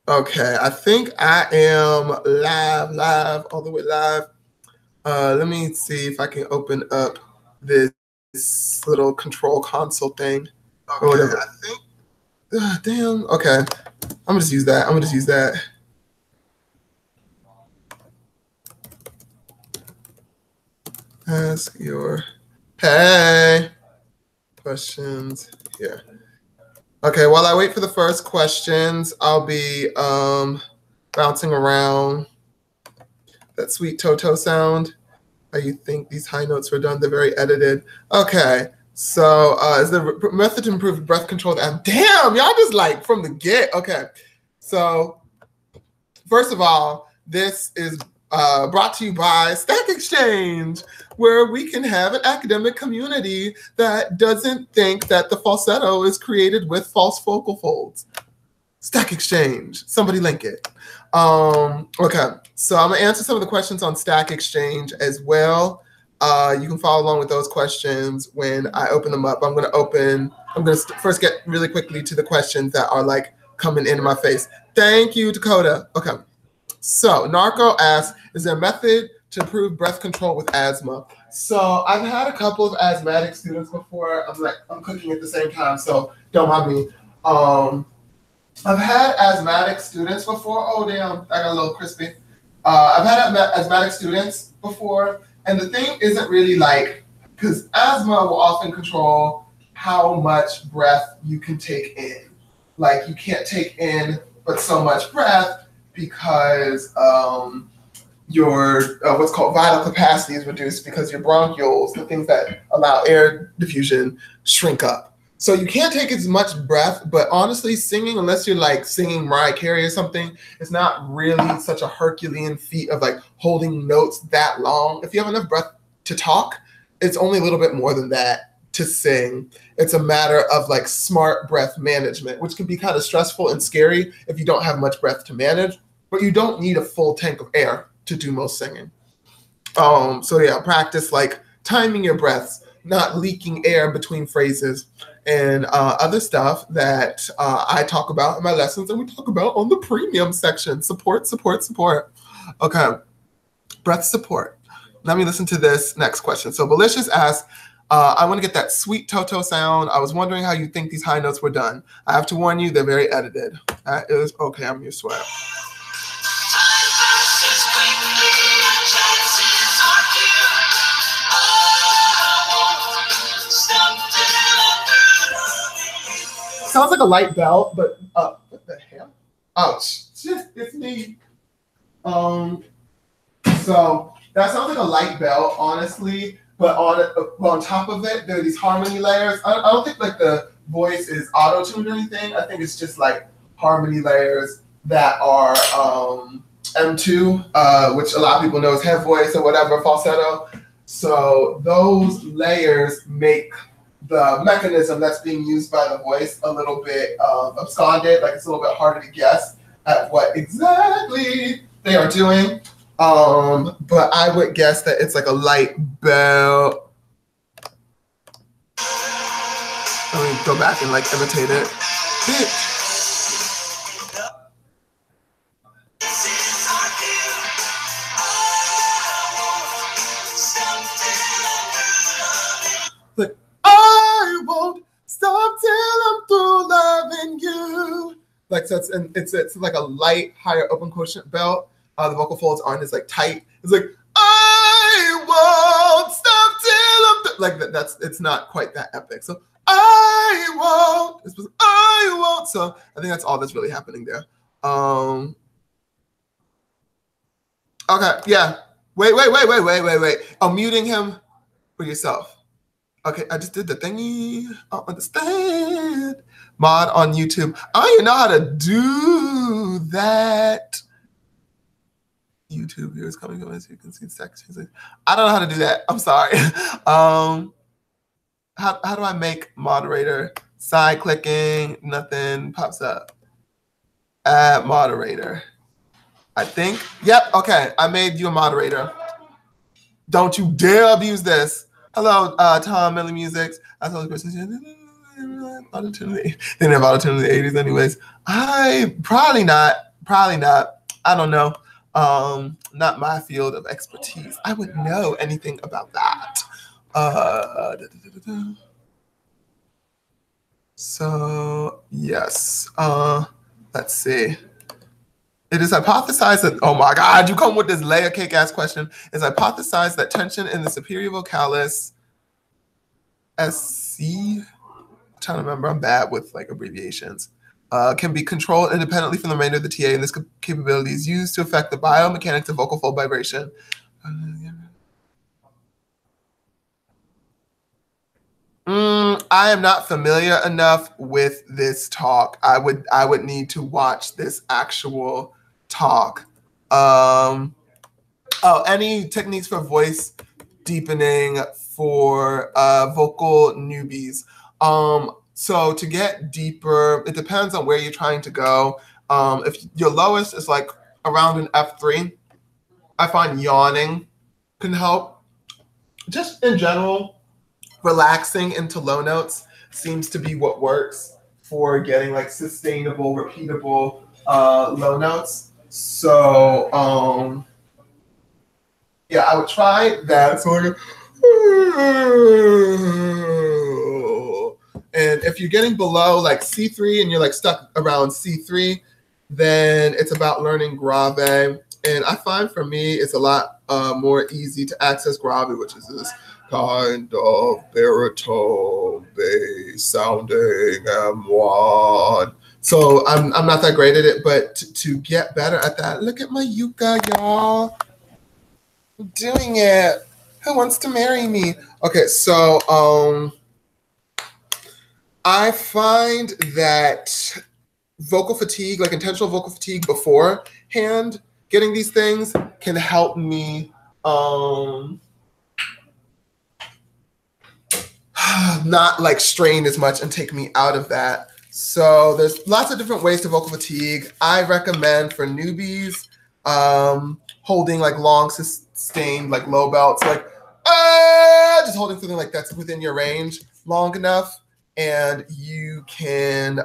Okay, I think I am live, all the way live. Let me see if I can open up this little control console thing or whatever. I think. Damn. Okay, I'm gonna just use that. Ask your questions here. Okay, while I wait for the first questions, I'll be bouncing around that sweet Toto sound. How you think these high notes were done? They're very edited. Okay, so is the method to improve breath control? Damn, y'all just like from the get. Okay, so first of all, this is brought to you by Stack Exchange, where we can have an academic community that doesn't think that the falsetto is created with false vocal folds. Stack Exchange, somebody link it. Okay, so I'm gonna answer some of the questions on Stack Exchange as well. You can follow along with those questions when I open them up. I'm gonna first get really quickly to the questions that are like coming into my face. Thank you, Dakota. Okay. So Narco asks, is there a method to improve breath control with asthma? So I've had a couple of asthmatic students before. I'm cooking at the same time, so don't mind me. I've had asthmatic students before. Oh, damn, I got a little crispy. I've had asthmatic students before, and the thing isn't really like, because asthma will often control how much breath you can take in. Like you can't take in but so much breath, because your what's called vital capacity is reduced because your bronchioles, the things that allow air diffusion, shrink up. So you can't take as much breath, but honestly, singing, unless you're like singing Mariah Carey or something, it's not really such a Herculean feat of like holding notes that long. If you have enough breath to talk, it's only a little bit more than that to sing. It's a matter of like smart breath management, which can be kind of stressful and scary if you don't have much breath to manage, but you don't need a full tank of air to do most singing. So yeah, practice like timing your breaths, not leaking air between phrases, and other stuff that I talk about in my lessons and we talk about on the premium section. Support. Okay, breath support. Let me listen to this next question. So Belicious asks, I want to get that sweet Toto sound. I was wondering how you think these high notes were done. I have to warn you, they're very edited. That is okay, I'm used to it. Sounds like a light bell, but what the hell? Oh, shit, it's me. So that sounds like a light bell, honestly. But on top of it, there are these harmony layers. I don't think like the voice is auto-tuned or anything. I think it's just like harmony layers that are M2, which a lot of people know is head voice or whatever, falsetto. So those layers make the mechanism that's being used by the voice a little bit absconded, like it's a little bit harder to guess at what exactly they are doing. But I would guess that it's like a light bell. Let me go back and like imitate it. Bitch. Like, I won't stop till I'm through loving you. Like, so it's like a light, higher open quotient bell. The vocal folds aren't as like tight. It's like, I won't stop till I'm like that. It's not quite that epic. So I won't. I won't. So I think that's all that's really happening there. Okay. Yeah. Wait. I'm muting him for yourself. Okay. I just did the thingy. I don't understand. Mod on YouTube. I don't even know how to do that. YouTube viewers coming up as you can see sections. I don't know how to do that. I'm sorry. How do I make moderator? Side clicking, nothing pops up. Add moderator. I think. Yep. Okay. I made you a moderator. Don't you dare abuse this. Hello, Tom Millie Musics. I saw the question. Auto-tune. They didn't have auto-tune in the 80s anyways. I probably not. Probably not. I don't know. Not my field of expertise. I wouldn't know anything about that. So yes. Let's see. It is hypothesized that, oh my God, you come with this layer cake ass question. It's hypothesized that tension in the superior vocalis SC, I'm trying to remember, I'm bad with like abbreviations, can be controlled independently from the remainder of the TA, and this capability is used to affect the biomechanics of vocal fold vibration. I am not familiar enough with this talk. I would need to watch this actual talk. Any techniques for voice deepening for vocal newbies. So to get deeper, it depends on where you're trying to go. If your lowest is like around an F3, I find yawning can help. Just in general, relaxing into low notes seems to be what works for getting like sustainable, repeatable low notes. So yeah, I would try that. So and if you're getting below like C3 and you're like stuck around C3, then it's about learning grave. And I find for me, it's a lot more easy to access grave, which is this kind of baritone bass sounding M1. So I'm not that great at it, but to get better at that, look at my yucca, y'all. I'm doing it. Who wants to marry me? Okay, so I find that vocal fatigue, like intentional vocal fatigue beforehand, getting these things can help me not like strain as much and take me out of that. So there's lots of different ways to vocal fatigue. I recommend for newbies holding like long sustained like low belts, like just holding something like that's within your range long enough, and you can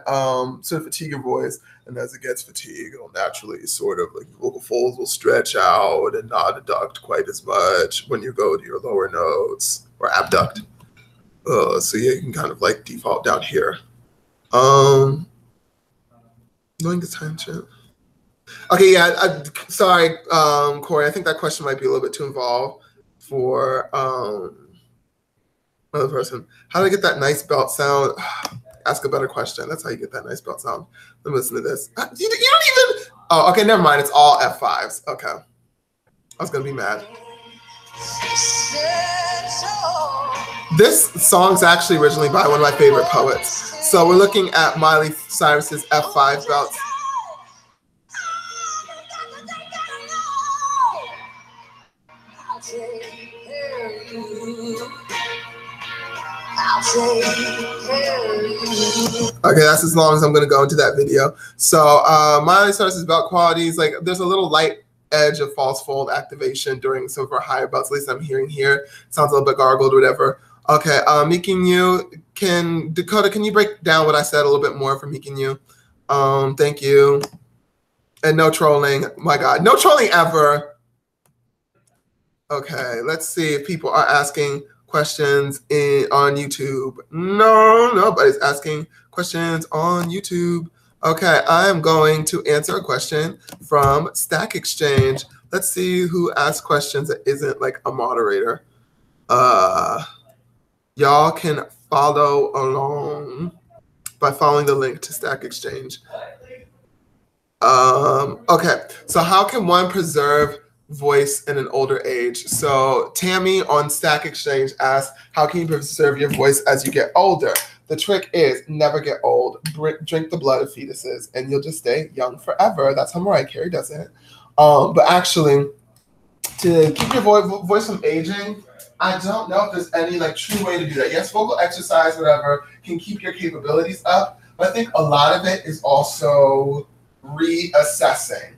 sort of fatigue your voice. And as it gets fatigued, it'll naturally sort of like vocal folds will stretch out and not adduct quite as much when you go to your lower notes, or abduct. So yeah, you can kind of like default down here. Knowing the tension. Okay, yeah, sorry, Corey. I think that question might be a little bit too involved for another person. How do I get that nice belt sound? Ask a better question. That's how you get that nice belt sound. Let me listen to this. You don't even. Oh, okay, never mind. It's all F5s. Okay, I was gonna be mad. This song's actually originally by one of my favorite poets. So we're looking at Miley Cyrus's F5 belts. Okay, that's as long as I'm going to go into that video. So Miley Cyrus's belt qualities, like there's a little light edge of false fold activation during some of our higher belts, at least I'm hearing here. Sounds a little bit gargled or whatever. Okay, Mikinyu, Dakota, can you break down what I said a little bit more for Mikinyu? Thank you. And no trolling. My God, no trolling ever. Okay, let's see if people are asking questions on YouTube. No, nobody's asking questions on YouTube. Okay, I am going to answer a question from Stack Exchange. Let's see who asks questions that isn't like a moderator. Y'all can follow along by following the link to Stack Exchange. Okay, so how can one preserve voice in an older age? So Tammy on Stack Exchange asks, how can you preserve your voice as you get older? The trick is never get old. Drink the blood of fetuses and you'll just stay young forever. That's how Mariah Carey does it. But actually, to keep your voice from aging, I don't know if there's any like true way to do that. Yes, vocal exercise, whatever, can keep your capabilities up. But I think a lot of it is also reassessing.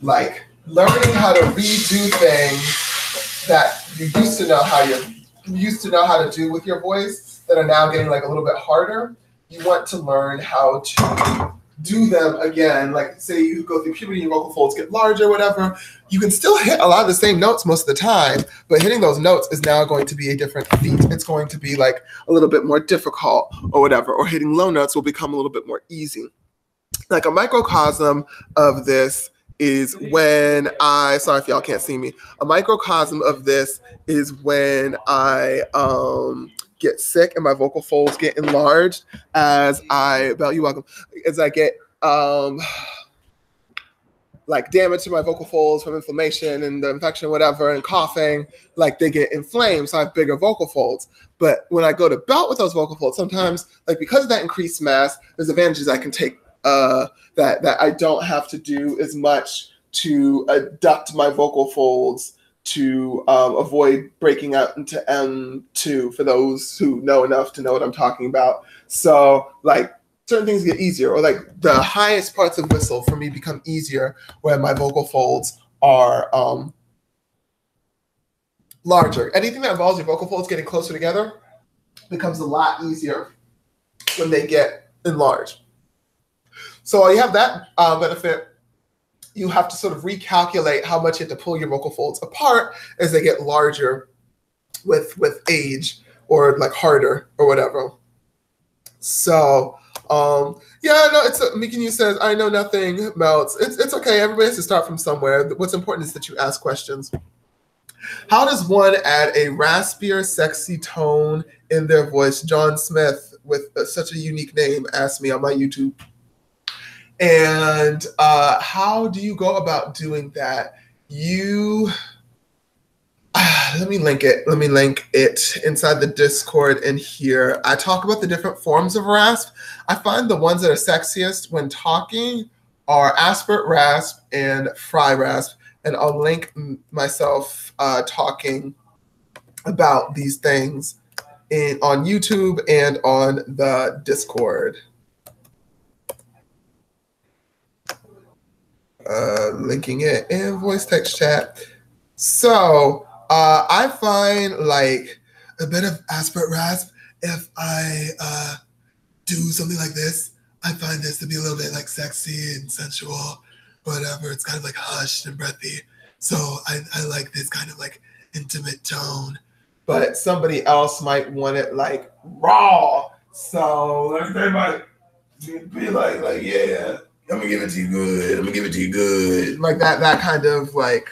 Like learning how to redo things that you used to know how to do with your voice that are now getting like a little bit harder. You want to learn how to do them again, like say you go through puberty, your vocal folds get larger, whatever, you can still hit a lot of the same notes most of the time, but hitting those notes is now going to be a different feat. It's going to be like a little bit more difficult or whatever, or hitting low notes will become a little bit more easy. Like a microcosm of this is when sorry if y'all can't see me, a microcosm of this is when I get sick and my vocal folds get enlarged as I get like damage to my vocal folds from inflammation and the infection, whatever, and coughing, like they get inflamed, so I have bigger vocal folds. But when I go to belt with those vocal folds, sometimes, like because of that increased mass, there's advantages I can take that I don't have to do as much to adduct my vocal folds to avoid breaking out into M2, for those who know enough to know what I'm talking about. So like certain things get easier, or like the highest parts of whistle for me become easier when my vocal folds are larger. Anything that involves your vocal folds getting closer together becomes a lot easier when they get enlarged. So you have that benefit. You have to sort of recalculate how much you have to pull your vocal folds apart as they get larger with age, or like harder or whatever. So yeah, no, it's Mikinyu says, I know nothing melts. It's okay. Everybody has to start from somewhere. What's important is that you ask questions. How does one add a raspier, sexy tone in their voice? John Smith, with such a unique name, asked me on my YouTube. And how do you go about doing that? Let me link it. Let me link it inside the Discord in here. I talk about the different forms of rasp. I find the ones that are sexiest when talking are aspirate rasp and fry rasp. And I'll link myself talking about these things on YouTube and on the Discord. Linking it in voice text chat. So I find like a bit of aspirate rasp if I do something like this. I find this to be a little bit like sexy and sensual, whatever. It's kind of like hushed and breathy. So I like this kind of like intimate tone. But somebody else might want it like raw. So like they might be like, yeah, I'm gonna give it to you good. I'm gonna give it to you good. Like that kind of like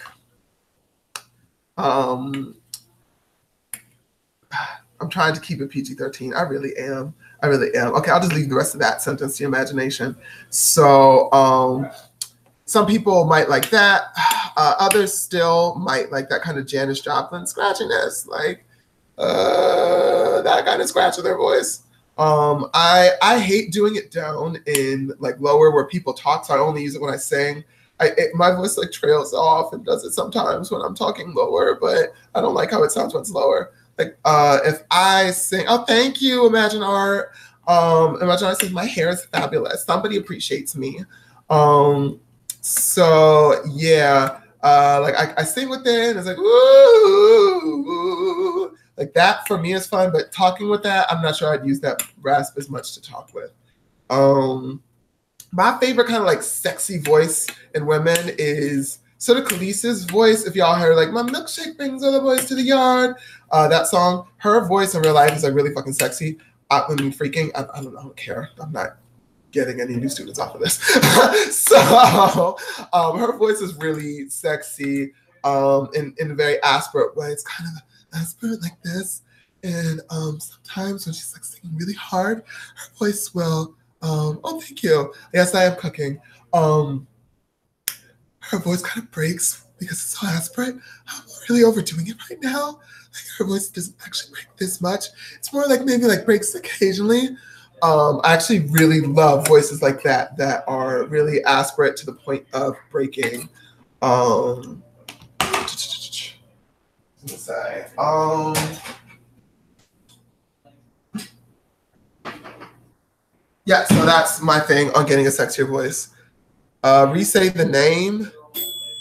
I'm trying to keep it PG-13. I really am. Okay, I'll just leave the rest of that sentence to your imagination. So some people might like that. Others still might like that kind of Janis Joplin scratchiness, like that kind of scratch of their voice. I hate doing it down in like lower where people talk, so I only use it when I sing. My voice like trails off and does it sometimes when I'm talking lower, but I don't like how it sounds when it's lower. Like if I sing, oh, thank you, Imagine Art. Imagine Art says, my hair is fabulous. Somebody appreciates me. So yeah, like I sing with it and it's like, ooh, like that for me is fun, but talking with that, I'm not sure I'd use that rasp as much to talk with. My favorite kind of like sexy voice in women is sort of Khalees's voice. If y'all heard like, my milkshake brings all the boys to the yard, that song, her voice in real life is like really fucking sexy. I mean, freaking, I don't care. I'm not getting any new students off of this. So her voice is really sexy in a very aspirate way. It's kind of aspirate like this. And sometimes when she's like singing really hard, her voice will, oh, thank you. Yes, I am cooking. Her voice kind of breaks because it's so aspirate. I'm really overdoing it right now. Like her voice doesn't actually break this much. It's more like maybe like breaks occasionally. I actually really love voices like that that are really aspirate to the point of breaking. Yeah, so that's my thing on getting a sexier voice. Re-say the name.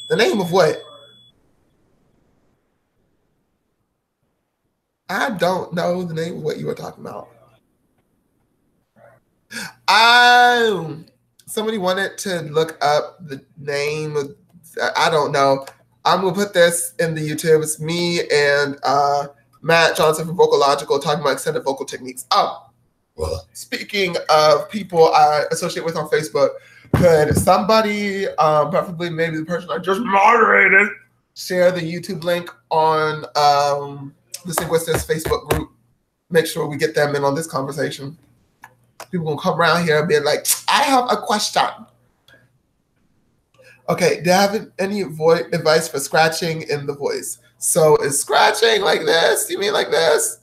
The name of what? I don't know the name of what you were talking about. somebody wanted to look up the name of, I don't know. I'm gonna put this in the YouTube. It's me and Matt Johnson from Vocalogical talking about extended vocal techniques. Oh, speaking of people I associate with on Facebook, could somebody, preferably maybe the person I just moderated, share the YouTube link on the Scinguistics Facebook group? Make sure we get them in on this conversation. People gonna come around here and be like, I have a question. Okay, do you have any advice for scratching in the voice? So is scratching like this? You mean like this?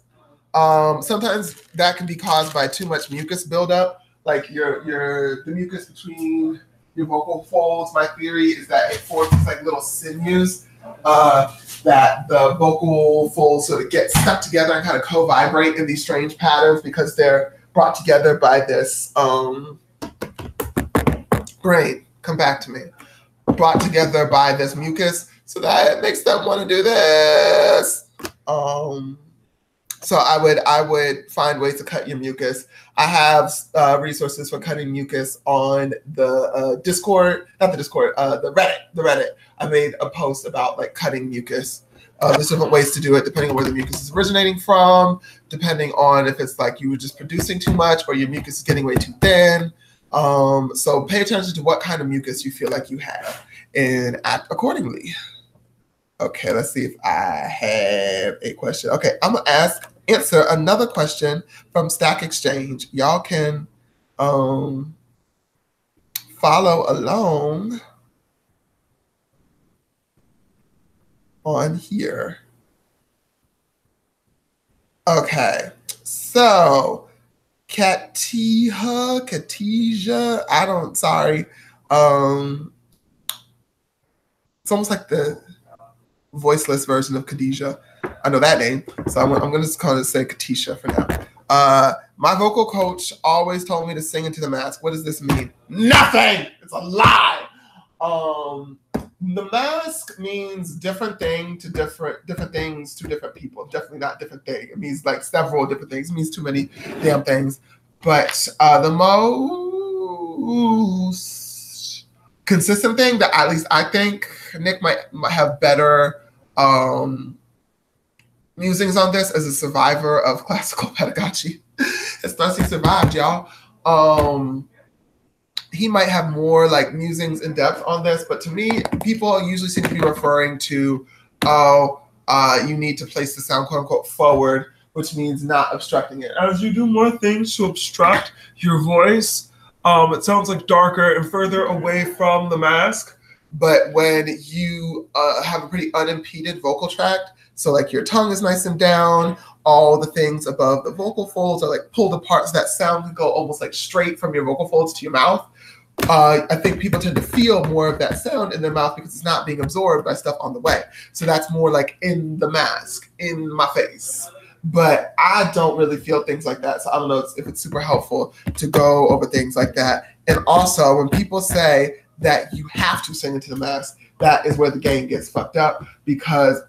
Sometimes that can be caused by too much mucus buildup, like the mucus between your vocal folds. My theory is that it forms like little sinews that the vocal folds sort of get stuck together and kind of co-vibrate in these strange patterns because they're brought together by this brain. Come back to me. Brought together by this mucus, so that makes them want to do this. So I would find ways to cut your mucus. I have resources for cutting mucus on the Discord, not the Discord, the Reddit. I made a post about like cutting mucus. There's different ways to do it depending on where the mucus is originating from, depending on if it's like you were just producing too much or your mucus is getting way too thin. So pay attention to what kind of mucus you feel like you have and act accordingly. Okay, let's see if I have a question. Okay, I'm gonna answer another question from Stack Exchange. Y'all can follow along on here. Okay, so Katija, sorry. It's almost like the voiceless version of Khadijah. I know that name, so I'm going to just call it, say Katisha for now. My vocal coach always told me to sing into the mask. What does this mean? Nothing! It's a lie! The mask means different thing to different things to different people. Definitely not different thing. It means like several different things. It means too many damn things. But the most consistent thing that at least I think Nick might have better musings on this as a survivor of classical pedagogy. Especially survived, y'all. He might have more like musings in depth on this, but to me, people usually seem to be referring to, you need to place the sound quote unquote forward, which means not obstructing it. As you do more things to obstruct your voice, it sounds like darker and further away from the mask. But when you have a pretty unimpeded vocal tract, so like your tongue is nice and down, all the things above the vocal folds are like pulled apart, so that sound can go almost like straight from your vocal folds to your mouth. I think people tend to feel more of that sound in their mouth because it's not being absorbed by stuff on the way. So that's more like in the mask, in my face. But I don't really feel things like that. So I don't know if it's super helpful to go over things like that. And also when people say that you have to sing into the mask, that is where the game gets fucked up, because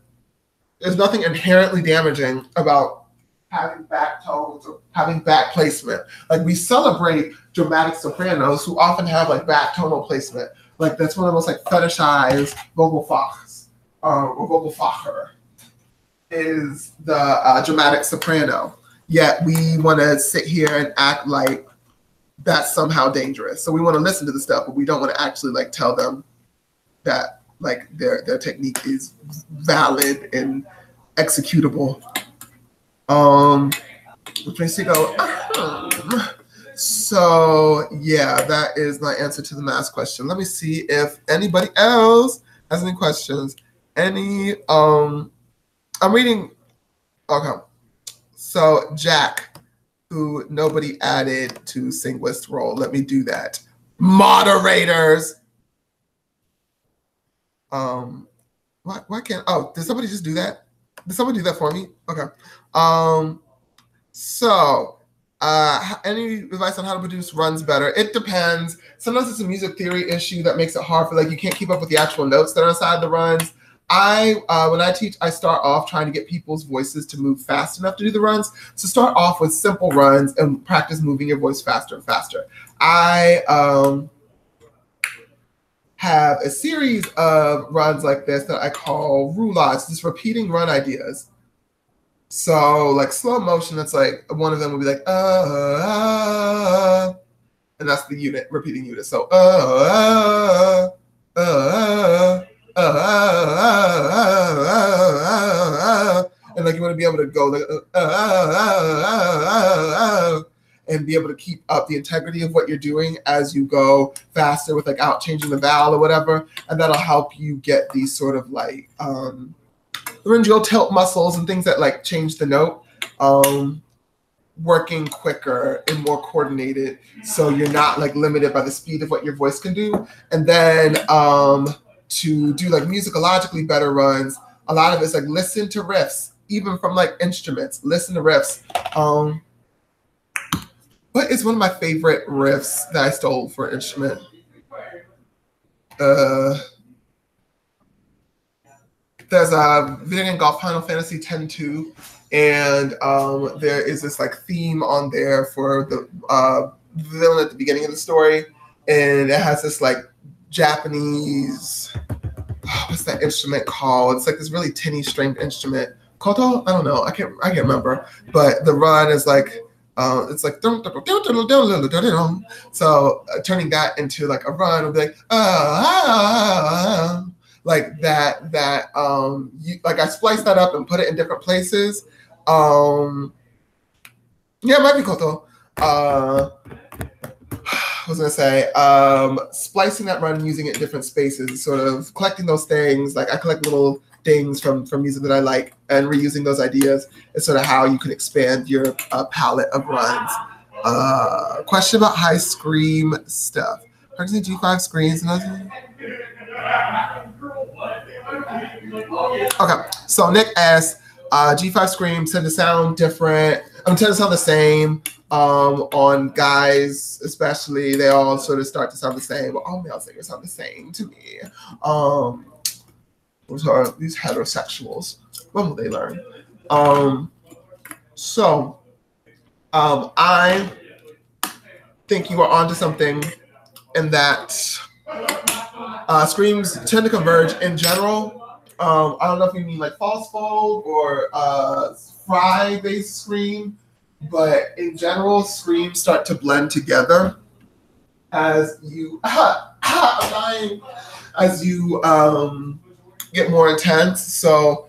there's nothing inherently damaging about having back tones or having back placement. Like we celebrate dramatic sopranos who often have like back tonal placement. Like that's one of the most like fetishized vocal fox or vocal facher is the dramatic soprano. Yet we want to sit here and act like that's somehow dangerous. So we want to listen to the stuff, but we don't want to actually like tell them that like their technique is valid and executable. So yeah, that is my answer to the mask question. Let me see if anybody else has any questions. I'm reading. Okay, so Jack, who nobody added to Scinguist role. Let me do that. Moderators. Why can't? Oh, did somebody just do that? Did someone do that for me? Okay. So any advice on how to produce runs better? It depends. Sometimes it's a music theory issue that makes it hard for like you can't keep up with the actual notes that are inside the runs. When I teach, I start off trying to get people's voices to move fast enough to do the runs. So start off with simple runs and practice moving your voice faster and faster. have a series of runs like this that I call roulades, just repeating run ideas. So like slow motion, it's like one of them would be like, and that's the unit, repeating unit. So, and like you want to be able to go like, and be able to keep up the integrity of what you're doing as you go faster without changing the vowel or whatever. And that'll help you get these sort of like laryngeal tilt muscles and things that like change the note working quicker and more coordinated, so you're not like limited by the speed of what your voice can do. And then to do like musicologically better runs, a lot of it's like listen to riffs, even from like instruments. Listen to riffs. What is one of my favorite riffs that I stole for an instrument? There's a video game called Final Fantasy X-2, and there is this like theme on there for the villain at the beginning of the story, and it has this like Japanese, what's that instrument called? It's like this really tinny stringed instrument. Koto? I don't know. I can't remember. But the run is like it's like so turning that into like a run would be like that like I spliced that up and put it in different places. Yeah, it might be Koto. I was gonna say splicing that run and using it in different spaces, sort of collecting those things. Like I collect little things from music that I like and reusing those ideas is sort of how you can expand your palette of runs. Question about high scream stuff. G5 screens and nothing. Okay, so Nick asked, G5 screams tend to sound different. Tend to sound the same. On guys, especially, they all sort of start to sound the same. But all male singers sound the same to me. Those are these heterosexuals. When will they learn? I think you are onto something in that screams tend to converge in general. I don't know if you mean like false fold or fry-based scream, but in general, screams start to blend together as you get more intense. So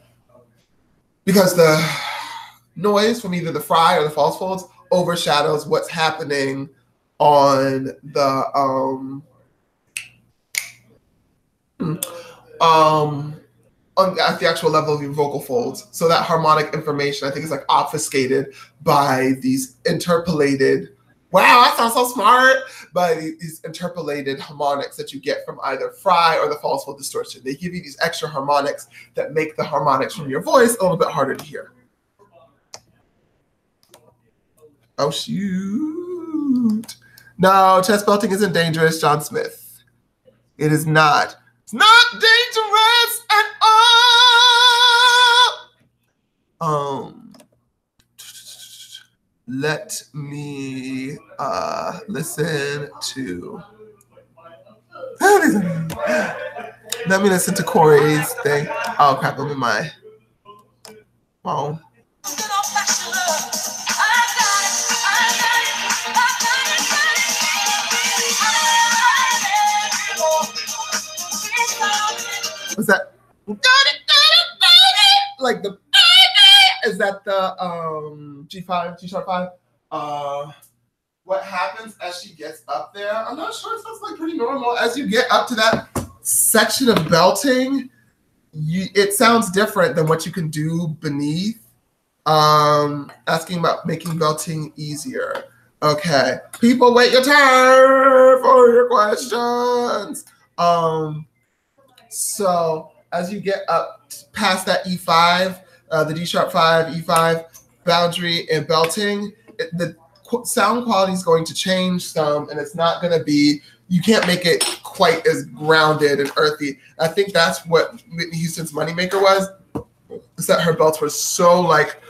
because the noise from either the fry or the false folds overshadows what's happening on the at the actual level of your vocal folds. So that harmonic information, I think, is like obfuscated by these interpolated, wow, that sounds so smart, by these interpolated harmonics that you get from either fry or the false fold distortion. They give you these extra harmonics that make the harmonics from your voice a little bit harder to hear. Oh, shoot. No, chest belting isn't dangerous, John Smith. It is not. It's not dangerous at all. Let me listen to. Let me listen to Corey's thing. Oh crap! I'm in my phone. What's that? Like the is that the G5, G sharp 5? What happens as she gets up there? I'm not sure. It sounds like pretty normal. As you get up to that section of belting, it sounds different than what you can do beneath. Asking about making belting easier. Okay, people, wait your turn for your questions. So as you get up past that E5, the D sharp 5, E5 boundary and belting, the sound quality is going to change some, and it's not going to be, you can't make it quite as grounded and earthy. I think that's what Whitney Houston's Moneymaker was, is that her belts were so like,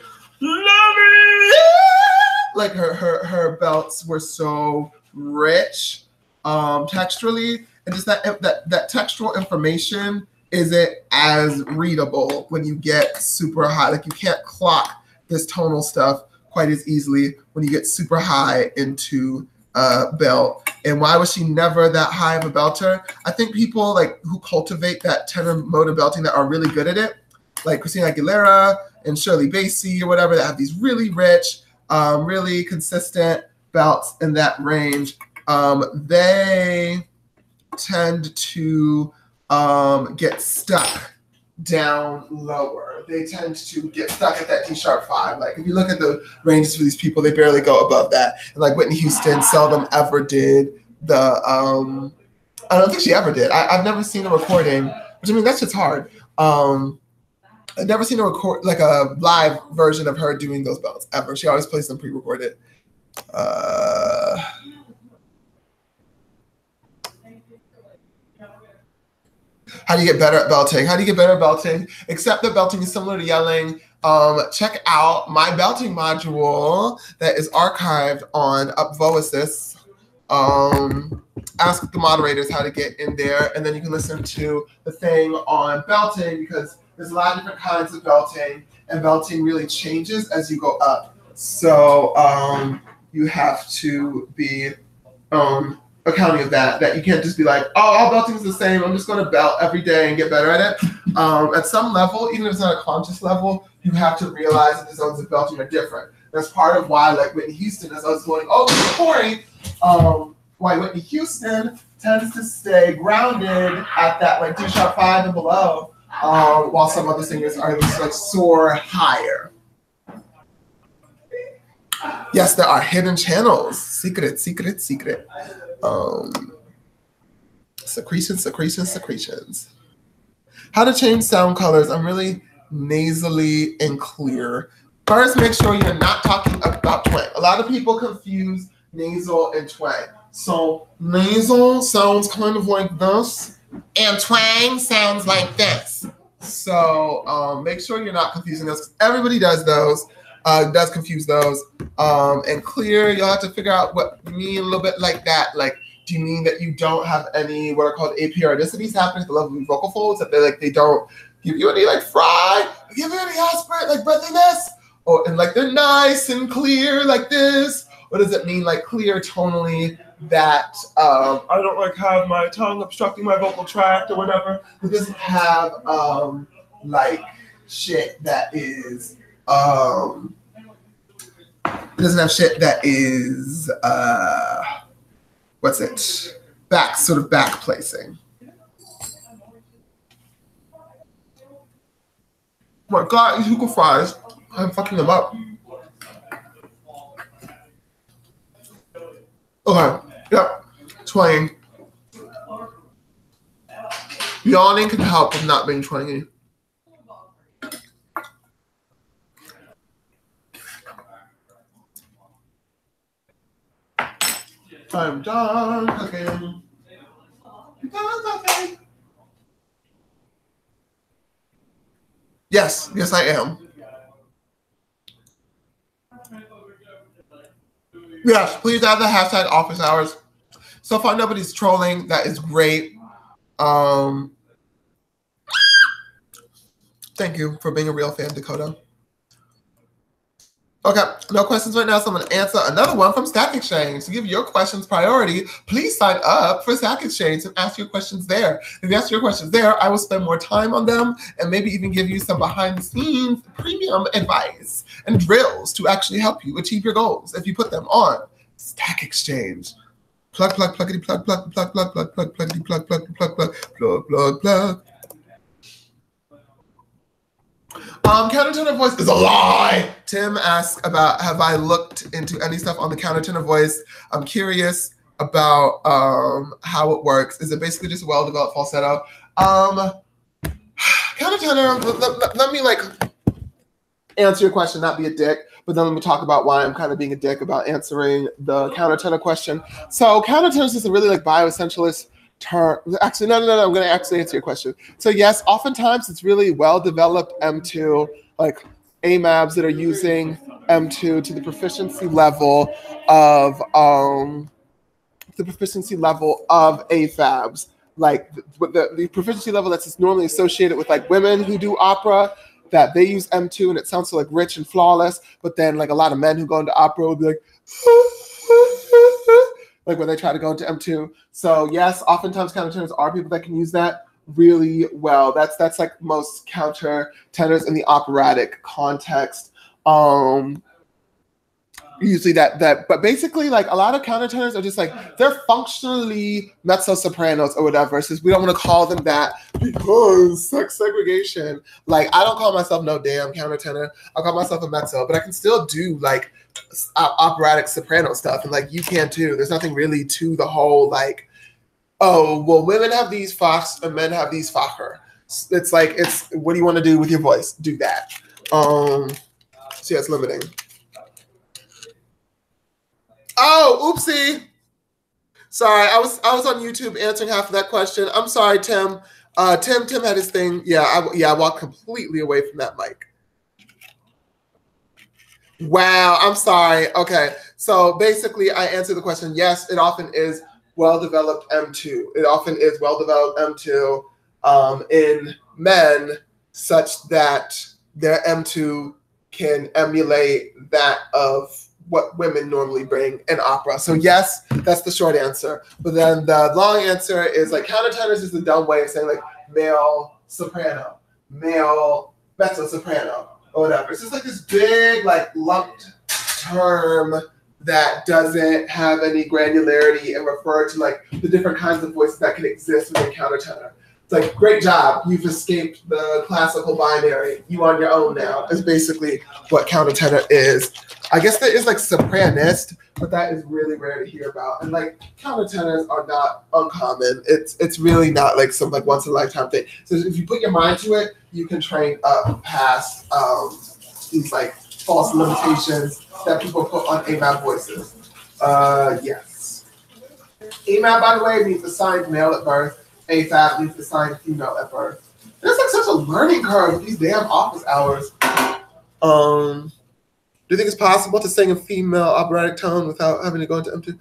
like her belts were so rich texturally, and just that textural information isn't as readable when you get super high. Like you can't clock this tonal stuff quite as easily when you get super high into belt. And why was she never that high of a belter? I think people like who cultivate that tenor mode of belting that are really good at it, like Christina Aguilera and Shirley Bassey or whatever, that have these really rich, really consistent belts in that range, they tend to get stuck down lower. They tend to get stuck at that D-sharp 5. Like if you look at the ranges for these people, they barely go above that. And like Whitney Houston seldom ever did the, I don't think she ever did. I've never seen a recording, which I mean, that's just hard. I've never seen a record, like a live version of her doing those belts ever. She always plays them pre-recorded. How do you get better at belting? How do you get better at belting? Except that belting is similar to yelling. Check out my belting module that is archived on Upvoices. Ask the moderators how to get in there, and then you can listen to the thing on belting, because there's a lot of different kinds of belting, and belting really changes as you go up. So you have to be accounting of that you can't just be like, oh, all belting is the same, I'm just going to belt every day and get better at it. At some level, even if it's not a conscious level, you have to realize that the zones of belting are different. That's part of why, like Whitney Houston, as I was going over the Corey, why Whitney Houston tends to stay grounded at that like D-sharp 5 and below, while some other singers are just like soar higher. Yes, there are hidden channels. Secret. Secretions. How to change sound colors. I'm really nasally and clear. First, make sure you're not talking about twang. A lot of people confuse nasal and twang. So nasal sounds kind of like this, and twang sounds like this. So make sure you're not confusing those. Everybody does those. Does confuse those. And clear, you'll have to figure out what you mean a little bit like that. Like, do you mean that you don't have any what are called apiaridicities happening at the level of your vocal folds? That they don't give you any like fry, give you any aspirate, like breathiness? Or and like they're nice and clear like this? What does it mean like clear tonally that I don't like have my tongue obstructing my vocal tract or whatever? It doesn't have like shit that is it doesn't have shit that is what's it? Sort of back placing. Oh my God, these hookah fries. I'm fucking them up. Okay, yep. Twang. Yawning can help with not being twangy. I'm done cooking. Yes, I am. Yes, please add the hashtag office hours. So far, nobody's trolling. That is great. Thank you for being a real fan, Dakota. Okay, no questions right now, so I'm going to answer another one from Stack Exchange. To give your questions priority, please sign up for Stack Exchange and ask your questions there. If you ask your questions there, I will spend more time on them and maybe even give you some behind-the-scenes premium advice and drills to actually help you achieve your goals if you put them on Stack Exchange. Plug, pluggity, plug, pluggity, plug. Countertenor voice is a lie. Tim asks about, have I looked into any stuff on the countertenor voice? I'm curious about how it works. Is it basically just a well-developed falsetto? Countertenor, let me like answer your question, not be a dick, but then let me talk about why I'm kind of being a dick about answering the countertenor question. So countertenor is just a really like bioessentialist term. Actually, no, I'm going to actually answer your question. So yes, oftentimes it's really well-developed M2, like AMABs that are using M2 to the proficiency level of the proficiency level of AFABs. Like the proficiency level that's normally associated with like women who do opera, that they use M2 and it sounds so like rich and flawless, but then like a lot of men who go into opera will be like, like when they try to go into M2. So yes, oftentimes countertenors are people that can use that really well. That's like most countertenors in the operatic context. Usually but basically like a lot of countertenors are just like, they're functionally mezzo sopranos or whatever. Since we don't want to call them that because sex segregation. Like I don't call myself no damn countertenor. I call myself a mezzo, but I can still do like operatic soprano stuff, and like you can too. There's nothing really to the whole like, oh well, women have these fachs and men have these facher. It's like, it's what do you want to do with your voice? Do that. So yeah, it's limiting. Oh, oopsie. Sorry, I was on YouTube answering half of that question. I'm sorry, Tim. Tim had his thing. Yeah, I walked completely away from that mic. Wow, I'm sorry. Okay, so basically I answered the question. Yes, it often is well-developed M2. It often is well-developed M2 in men, such that their M2 can emulate that of what women normally bring in opera. So yes, that's the short answer. But then the long answer is like countertenors is the dumb way of saying like male soprano, male mezzo soprano, or whatever. It's just like this big like lumped term that doesn't have any granularity and refer to like the different kinds of voices that can exist within countertenor. It's like, great job, you've escaped the classical binary. You on your own now is basically what countertenor is. I guess there is like sopranist, but that is really rare to hear about. And like countertenors are not uncommon. It's really not like some like once in a lifetime thing. So if you put your mind to it, you can train up past these like false limitations that people put on AMAB voices. Yes. AMAB, by the way, means assigned male at birth. AFAB means assigned female at birth. There's like such a learning curve with these damn office hours. Do you think it's possible to sing a female operatic tone without having to go into M2?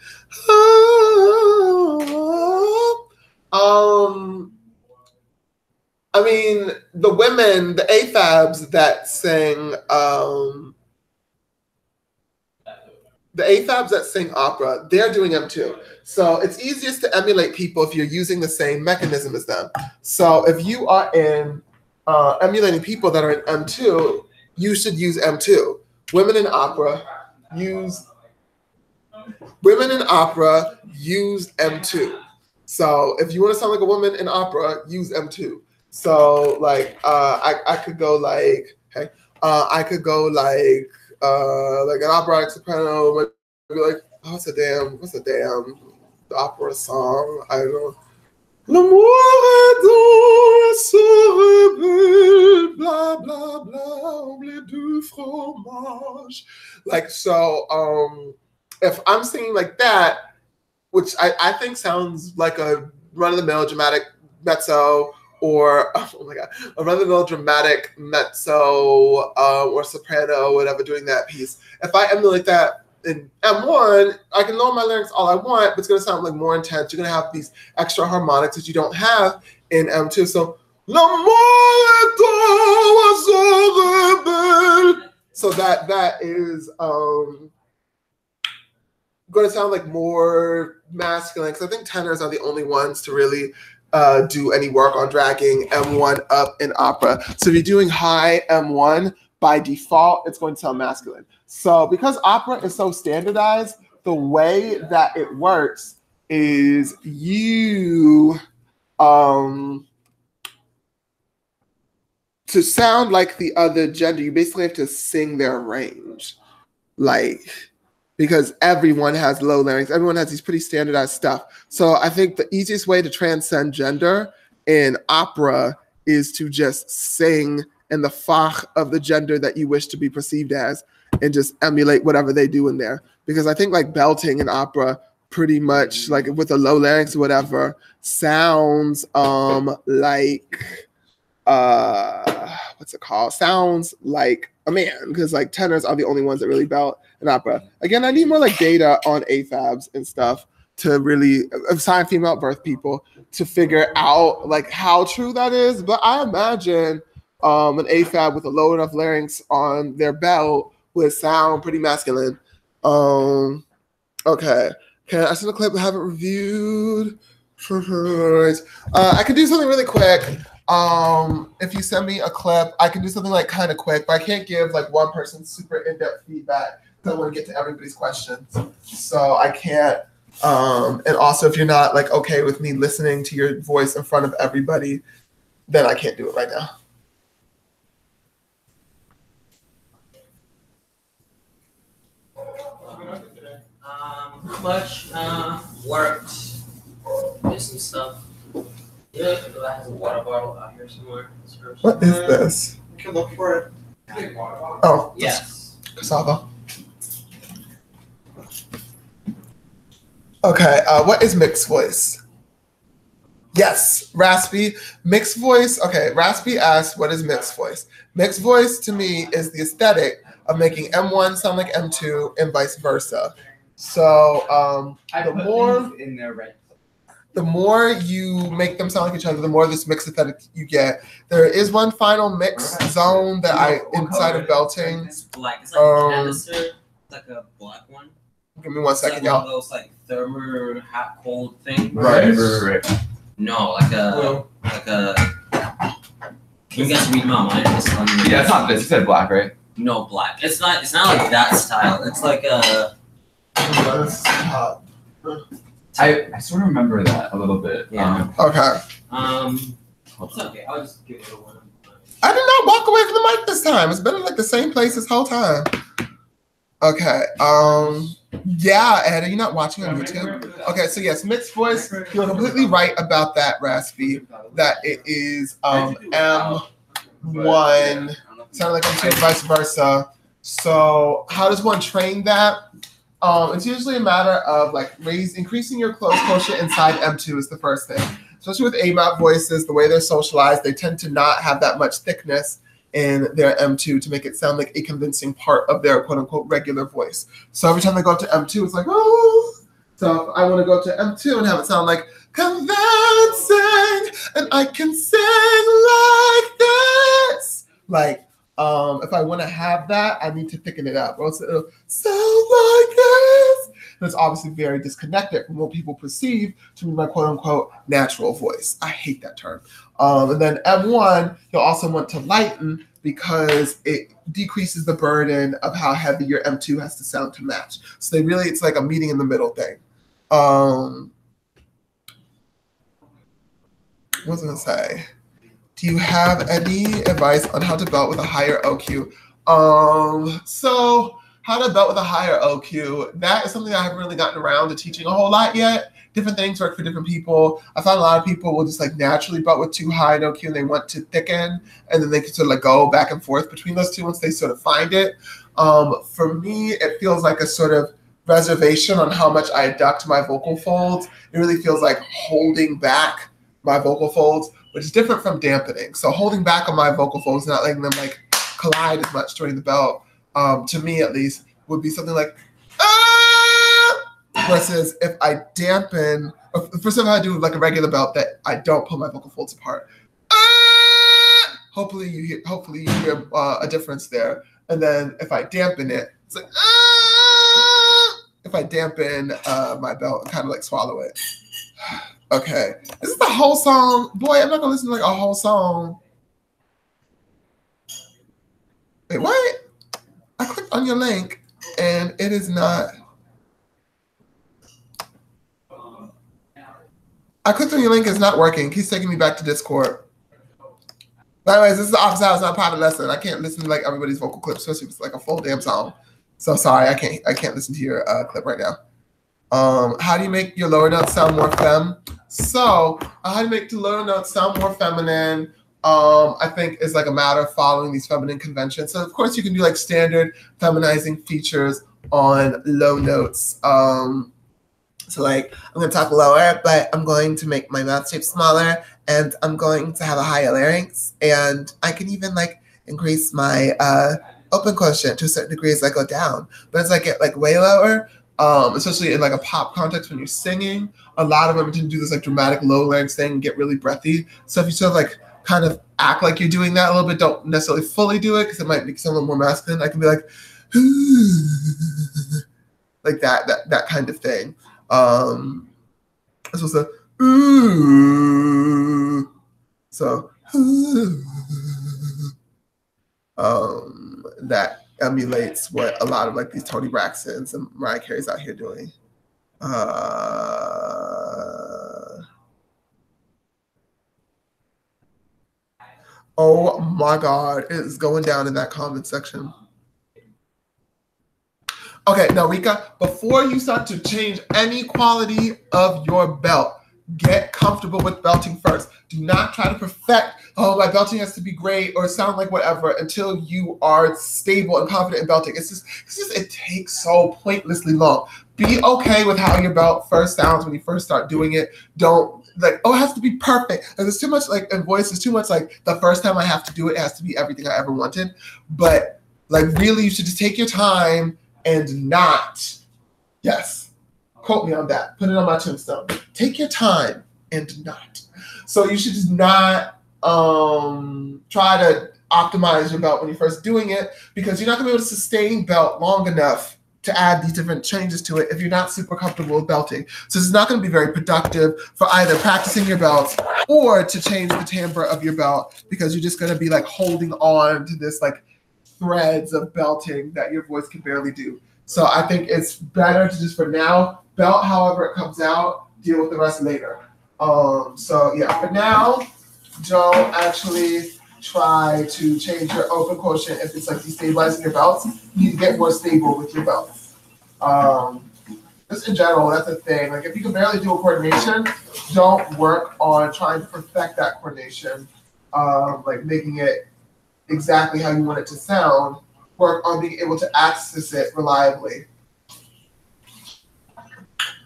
I mean, the women, the AFABs that sing, the AFABs that sing opera, they're doing M2. So it's easiest to emulate people if you're using the same mechanism as them. So if you are in emulating people that are in M2, you should use M2. Women in opera use M2. So if you want to sound like a woman in opera, use M2. So like I could go like, hey, I could go like an operatic soprano, but be like, oh, what's a damn opera song? I don't know. L'amour est dans blah blah blah, omelette du fromage. Like so, if I'm singing like that, which I think sounds like a run-of-the-mill dramatic mezzo, or oh my god, a run-of-the-mill dramatic mezzo or soprano, whatever, doing that piece. If I emulate that in M1, I can lower my lyrics all I want, but it's going to sound like more intense. You're going to have these extra harmonics that you don't have in M2. So, so that is going to sound like more masculine, because I think tenors are the only ones to really do any work on dragging M1 up in opera. So if you're doing high M1, by default, it's going to sound masculine. So because opera is so standardized, the way that it works is you, to sound like the other gender, you basically have to sing their range. Like, because everyone has low larynx, everyone has these pretty standardized stuff. So I think the easiest way to transcend gender in opera is to just sing in the fach of the gender that you wish to be perceived as, and just emulate whatever they do in there. Because I think like belting in opera pretty much like with a low larynx or whatever sounds like what's it called? Sounds like a man, because like tenors are the only ones that really belt in opera. Again, I need more like data on AFABs and stuff. to really assign female at birth people to figure out like how true that is. But I imagine an AFAB with a low enough larynx on their belt would sound pretty masculine. Okay. I sent a clip I haven't reviewed. I can do something really quick. If you send me a clip, I can do something like kind of quick, but I can't give like one person super in-depth feedback because I want to get to everybody's questions. So I can't. And also, if you're not like okay with me listening to your voice in front of everybody, then I can't do it right now. How much worked? Do some stuff. Yeah, I have a water bottle out here somewhere. What is this? You can look for it. Oh, yes. Cassava. Okay, what is mixed voice? Yes, raspy. Mixed voice. Okay, raspy asks, what is mixed voice? Mixed voice to me is the aesthetic of making M1 sound like M2 and vice versa. So the more you make them sound like each other, the more this mixed aesthetic you get. There is one final mix zone that inside of belting. It's black. It's like a canister. It's like a black one. Give me 1 second, like y'all. One of those like thermo hot cold thing. Right. No, like a. Can you guys read my mind? Yeah, it's not this. You said black, right? No, black. It's not like that style. It's like a. I sort of remember that a little bit. Yeah. Okay. It's okay. I'll just give it a one. I did not walk away from the mic this time. It's been in like the same place this whole time. Okay. Yeah, Ed, are you not watching on YouTube? Okay, so yes, mixed voice. You're completely right about that, Raspy. That it is M1 sounding like M2, vice versa. So how does one train that? It's usually a matter of like increasing your close quotient inside M2 is the first thing. Especially with AMAP voices, the way they're socialized, they tend to not have that much thickness in their M2 to make it sound like a convincing part of their quote unquote regular voice. So every time they go up to M2, it's like, oh. So I want to go to M2 and have it sound like convincing, and I can sing like this. Like, if I want to have that, I need to thicken it up, or else it'll sound like this. And it's obviously very disconnected from what people perceive to be my quote-unquote natural voice. I hate that term. And then M1, you'll also want to lighten because it decreases the burden of how heavy your M2 has to sound to match. So it's like a meeting in the middle thing. What was I going to say? Do you have any advice on how to belt with a higher OQ? So how to belt with a higher OQ, that is something I haven't really gotten around to teaching a whole lot yet. Different things work for different people. I found a lot of people will just like naturally belt with too high an OQ and they want to thicken, and then they can sort of like go back and forth between those two once they sort of find it. For me, it feels like a sort of reservation on how much I adduct my vocal folds. It really feels like holding back my vocal folds, which is different from dampening. So holding back on my vocal folds, not letting them like collide as much during the belt, to me at least, would be something like, versus if I dampen, for something I do like a regular belt that I don't pull my vocal folds apart. Hopefully you hear a difference there. And then if I dampen it, it's like, if I dampen my belt and kind of like swallow it. Okay, this is the whole song. Boy, I'm not gonna listen to like a whole song. Wait, what? I clicked on your link and it is not. I clicked on your link, it's not working. He's taking me back to Discord. But anyways, this is the office hours, not a private lesson. I can't listen to like everybody's vocal clips, especially if it's like a full damn song. So sorry, I can't listen to your clip right now. How do you make your lower notes sound more femme? So how do you make the lower notes sound more feminine? I think is like a matter of following these feminine conventions. So of course you can do like standard feminizing features on low notes. So like I'm gonna talk lower, but I'm going to make my mouth shape smaller, and I'm going to have a higher larynx, and I can even like increase my open quotient to a certain degree as I go down. But as I get like way lower, especially in like a pop context when you're singing. A lot of women tend to do this like dramatic low larynx thing and get really breathy. So if you sort of like kind of act like you're doing that a little bit, don't necessarily fully do it because it might make someone more masculine. I can be like, like that kind of thing. This was a ooh. So that emulates what a lot of like these Toni Braxtons and Mariah Carey's out here doing. Oh my God, it is going down in that comment section. Okay, now Rika, before you start to change any quality of your belt, get comfortable with belting first. Do not try to perfect, oh, my belting has to be great or sound like whatever until you are stable and confident in belting. It's just it takes so pointlessly long. Be okay with how your belt first sounds when you first start doing it. Don't like, oh, it has to be perfect. And there's too much like in voice, there's too much like the first time I have to do it, it has to be everything I ever wanted. But like really, you should just take your time and not, yes, quote me on that. Put it on my tombstone. Take your time and not. So you should just not try to optimize your belt when you're first doing it because you're not gonna be able to sustain belt long enough to add these different changes to it if you're not super comfortable with belting. So it's not gonna be very productive for either practicing your belts or to change the timbre of your belt because you're just gonna be like holding on to this like threads of belting that your voice can barely do. So I think it's better to just for now, belt however it comes out, deal with the rest later. So yeah, for now, don't actually try to change your open quotient if it's like destabilizing your belts. You need to get more stable with your belts. Just in general, that's a thing. Like if you can barely do a coordination, don't work on trying to perfect that coordination, like making it exactly how you want it to sound. Work on being able to access it reliably.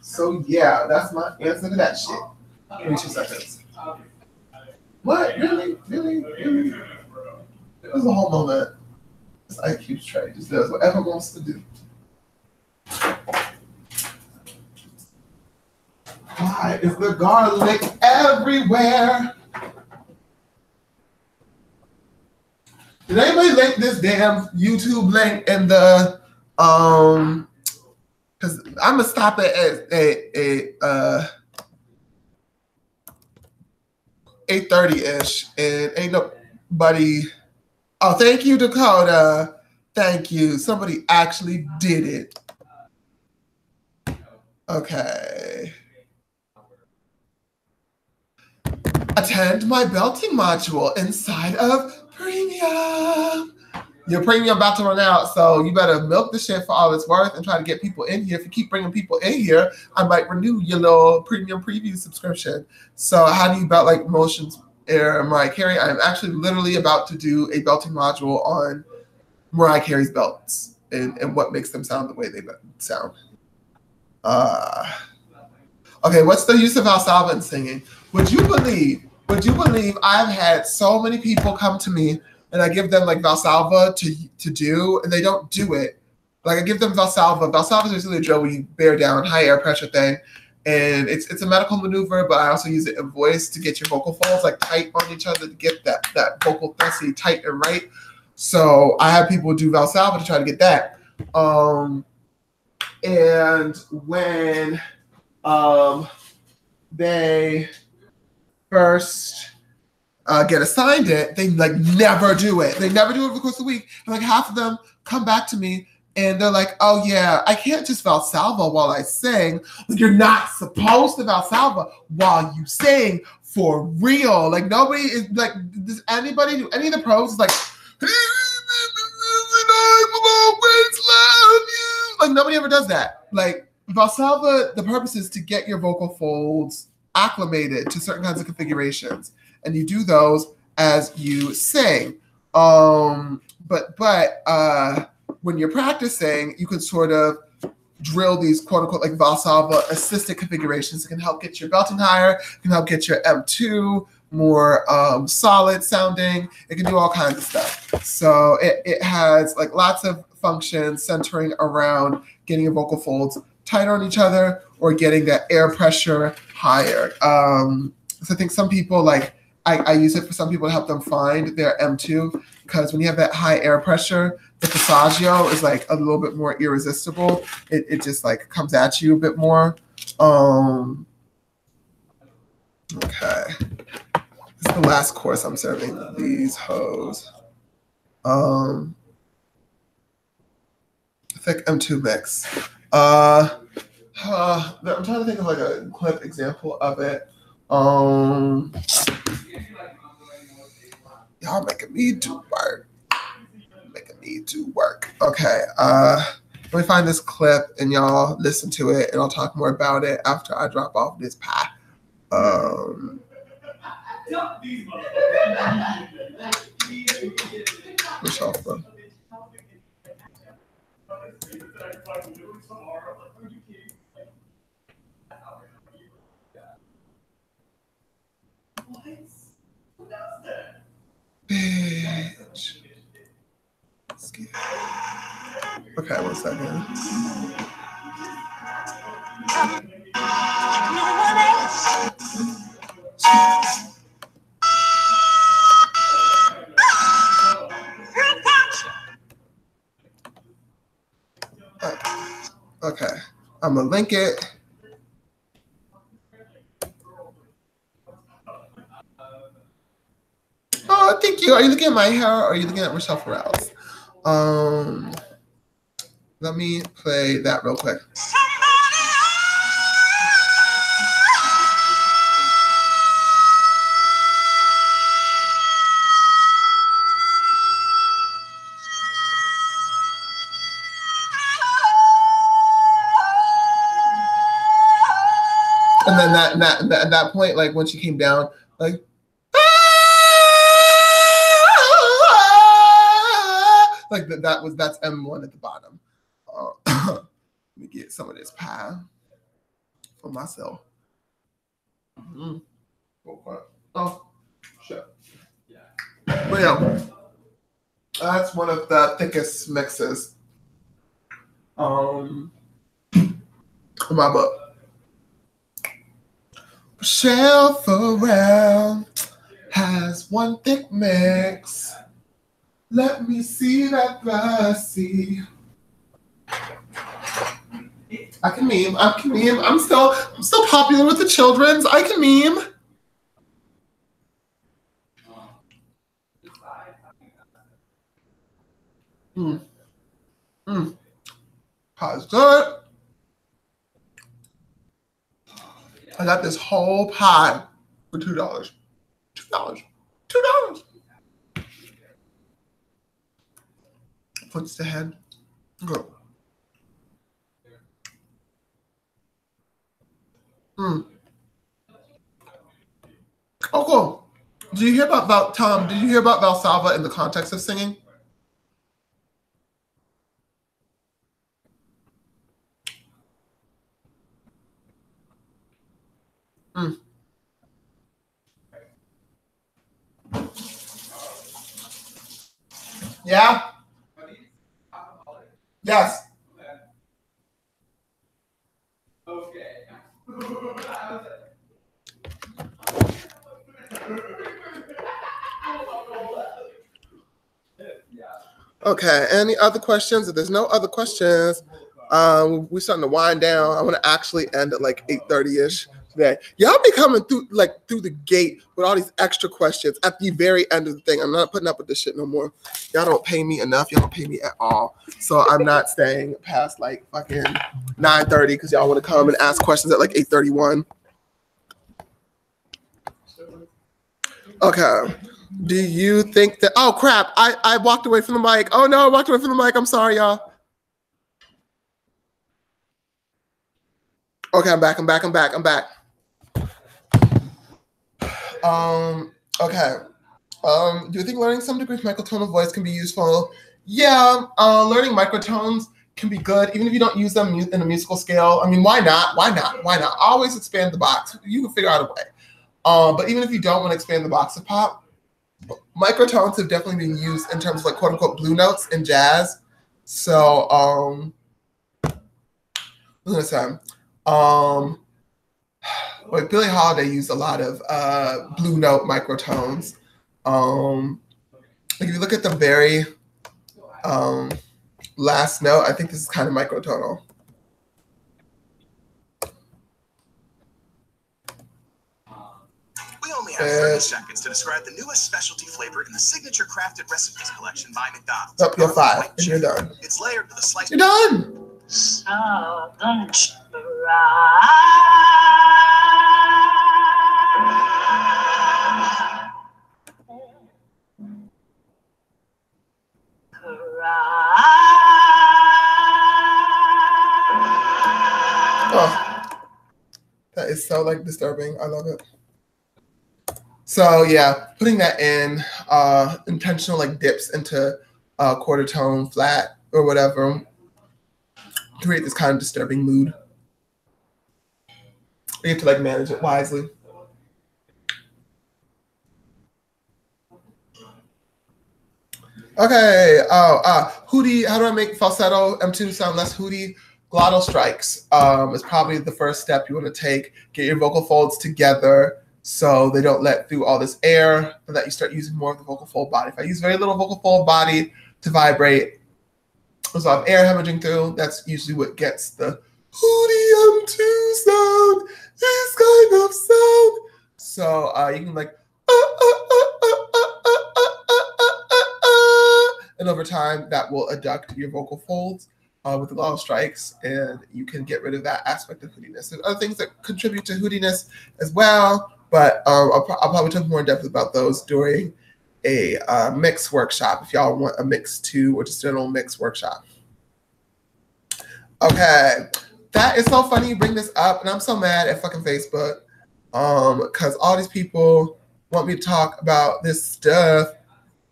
So yeah, that's my answer to that shit. Give me 2 seconds. What? Really? Really? Really? It was a whole moment. This IQ trait just does whatever it wants to do. Why is the garlic everywhere? Did anybody link this damn YouTube link in the because I'm gonna stop it at 8:30-ish and ain't nobody. Oh, thank you, Dakota. Thank you. Somebody actually did it. Okay. Attend my belting module inside of Premium. Your premium about to run out, so you better milk the shit for all it's worth and try to get people in here. If you keep bringing people in here, I might renew your little premium preview subscription. So how do you belt like Motions Air Mariah Carey? I'm actually literally about to do a belting module on Mariah Carey's belts and what makes them sound the way they sound. Okay, what's the use of Valsalva in singing? Would you believe I've had so many people come to me and I give them like Valsalva to do, and they don't do it. Like I give them Valsalva. Valsalva is basically a drill where you bear down, high air pressure thing. And it's a medical maneuver, but I also use it in voice to get your vocal folds like tight on each other to get that vocal density tight and right. So I have people do Valsalva to try to get that. And when they first get assigned it, they like never do it. They never do it over the course of the week. And like half of them come back to me and they're like, oh yeah, I can't just Valsalva while I sing. Like, you're not supposed to Valsalva while you sing for real. Like nobody is like, does anybody do any of the pros is like, like nobody ever does that. Like Valsalva, the purpose is to get your vocal folds acclimated to certain kinds of configurations. And you do those as you sing. But when you're practicing, you can sort of drill these quote unquote like Valsalva assisted configurations. It can help get your belting higher. It can help get your M2 more solid sounding. It can do all kinds of stuff. So it has like lots of functions centering around getting your vocal folds tighter on each other or getting that air pressure higher. So I think some people like, I use it for some people to help them find their M2, because when you have that high air pressure, the passaggio is like a little bit more irresistible. It just like comes at you a bit more. Okay. This is the last course I'm serving these hoes. Thick M2 mix. I'm trying to think of like a clip example of it. Y'all making me do work. Okay. Let me find this clip and y'all listen to it, and I'll talk more about it after I drop off this pie. Michelle from. Bitch. Okay, 1 second. Okay, I'm gonna link it. Oh, thank you. Are you looking at my hair or are you looking at Michelle Farrell's? Let me play that real quick. And then at that point, like when she came down, like that's M1 at the bottom. Let me get some of this pie for myself. Oh, shit. But yeah, that's one of the thickest mixes in my book. Michelle Farrell has one thick mix. Let me see that pussy. I can meme. I'm still popular with the children's. I can meme. Pie's good. I got this whole pie for $2. $2. Puts the head. Go. Oh, cool. Did you hear about Tom? Did you hear about Valsalva in the context of singing? Yeah? Yes. Okay. Okay, any other questions? If there's no other questions, we're starting to wind down. I want to actually end at like 8:30-ish today. Y'all be coming through the gate with all these extra questions at the very end of the thing. I'm not putting up with this shit no more. Y'all don't pay me enough. Y'all don't pay me at all. So I'm not staying past like fucking 9:30 because y'all want to come and ask questions at like 8:31. Okay. Do you think that, oh crap, I walked away from the mic. Oh no, I walked away from the mic. I'm sorry, y'all. Okay, I'm back. Okay. Do you think learning some degree of microtonal voice can be useful? Yeah, learning microtones can be good, even if you don't use them in a musical scale. I mean, why not? Always expand the box. You can figure out a way. But even if you don't want to expand the box of pop, microtones have definitely been used in terms of like quote unquote blue notes in jazz. So Listen, like Billie Holiday used a lot of blue note microtones. If you look at the very last note, I think this is kind of microtonal. We only have 30 seconds to describe the newest specialty flavor in the signature crafted recipes collection by McDonald's. Up, you're 5, and you're done. It's layered with a slice. You're done. Southern Oh, that is so like disturbing. I love it. So yeah, putting that in intentional like dips into quarter tone, flat or whatever, create this kind of disturbing mood. You have to like manage it wisely. Okay. Hootie. How do I make falsetto M2 sound less hootie? Glottal strikes is probably the first step you want to take. Get your vocal folds together so they don't let through all this air, and that you start using more of the vocal fold body. If I use very little vocal fold body to vibrate, so I have air hemorrhaging through, that's usually what gets the hootie M2 sound, this kind of sound. So you can like, and over time that will adduct your vocal folds with the glottal strikes, and you can get rid of that aspect of hootiness. There's other things that contribute to hootiness as well, but I'll probably talk more in depth about those during a mix workshop if y'all want a mix 2 or just a general mix workshop. Okay, that is so funny you bring this up, and I'm so mad at fucking Facebook because all these people want me to talk about this stuff,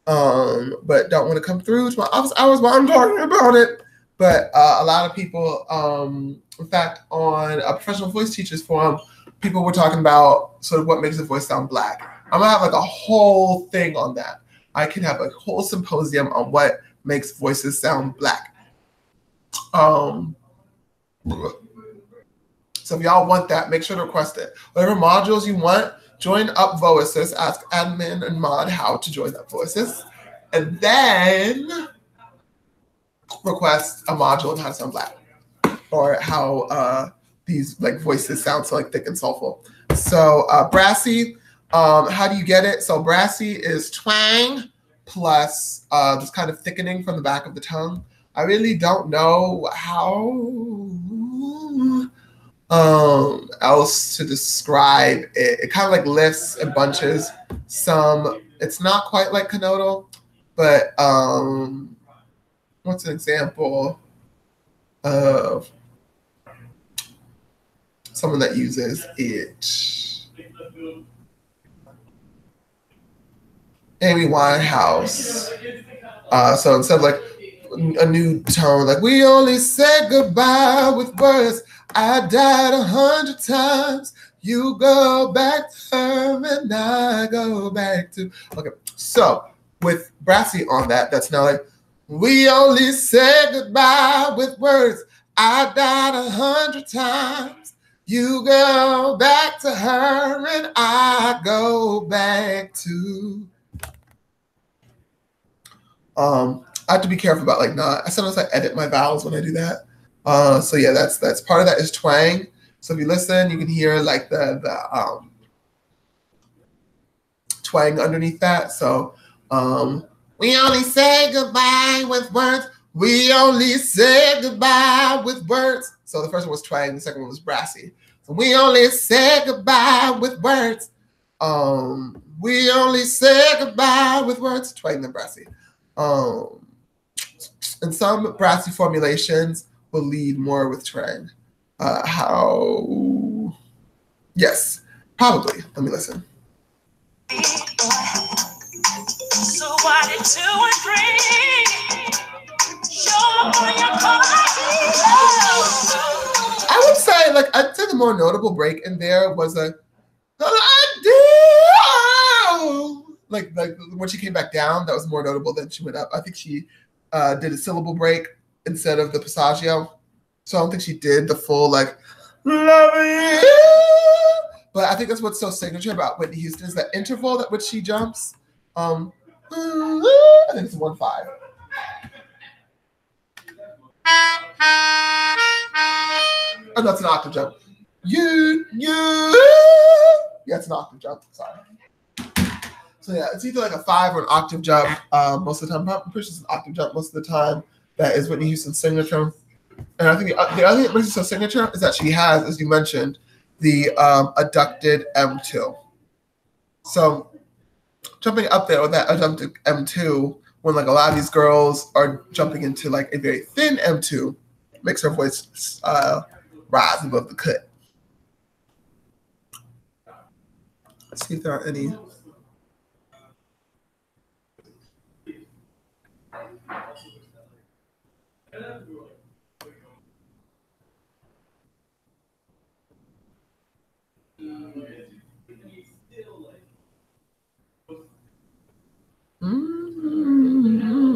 but don't want to come through to my office hours while I'm talking about it. But a lot of people, in fact, on a professional voice teachers forum, people were talking about sort of what makes a voice sound black. I'm gonna have like a whole thing on that. I can have a whole symposium on what makes voices sound black. So if y'all want that, make sure to request it. Whatever modules you want, join Up Voices. Ask admin and mod how to join Up Voices, and then request a module on how to sound black, or how these like voices sound so like thick and soulful. So brassy, how do you get it? So brassy is twang plus this kind of thickening from the back of the tongue. I really don't know how else to describe it. It kind of like lifts and bunches. It's not quite like conodal, but what's an example of someone that uses it? Amy Winehouse. So instead of like a new tone, like we only said goodbye with words. I died 100 times. You go back to her and I go back to. Okay, so with brassy on that, that's now like we only said goodbye with words. I died 100 times. You go back to her and I go back to. I have to be careful about like not. I sometimes edit my vowels when I do that. So yeah, that's part of that is twang. So if you listen, you can hear like the twang underneath that. So we only say goodbye with words. We only say goodbye with words. So the first one was twang, the second one was brassy. So we only say goodbye with words. We only say goodbye with words. Twang and brassy. And some brassy formulations will lead more with twang. How? Yes, probably. Let me listen. So why did 2 and 3 show up on your I would say, like, I'd say the more notable break in there was like when she came back down, that was more notable than she went up. I think she did a syllable break instead of the passaggio. So I don't think she did the full like loving you. But I think that's what's so signature about Whitney Houston is that interval at which she jumps. I think it's 1-5. Oh, no, it's an octave jump. Yeah, it's an octave jump. Sorry. So yeah, it's either like a 5 or an octave jump most of the time. I'm pretty sure it's an octave jump most of the time. That is Whitney Houston's signature. And I think the other thing that makes it so signature is that she has, as you mentioned, the adducted M2. So jumping up there with that adducted M2, when like a lot of these girls are jumping into like a very thin M2, makes her voice rise above the cut. Let's see if there are any.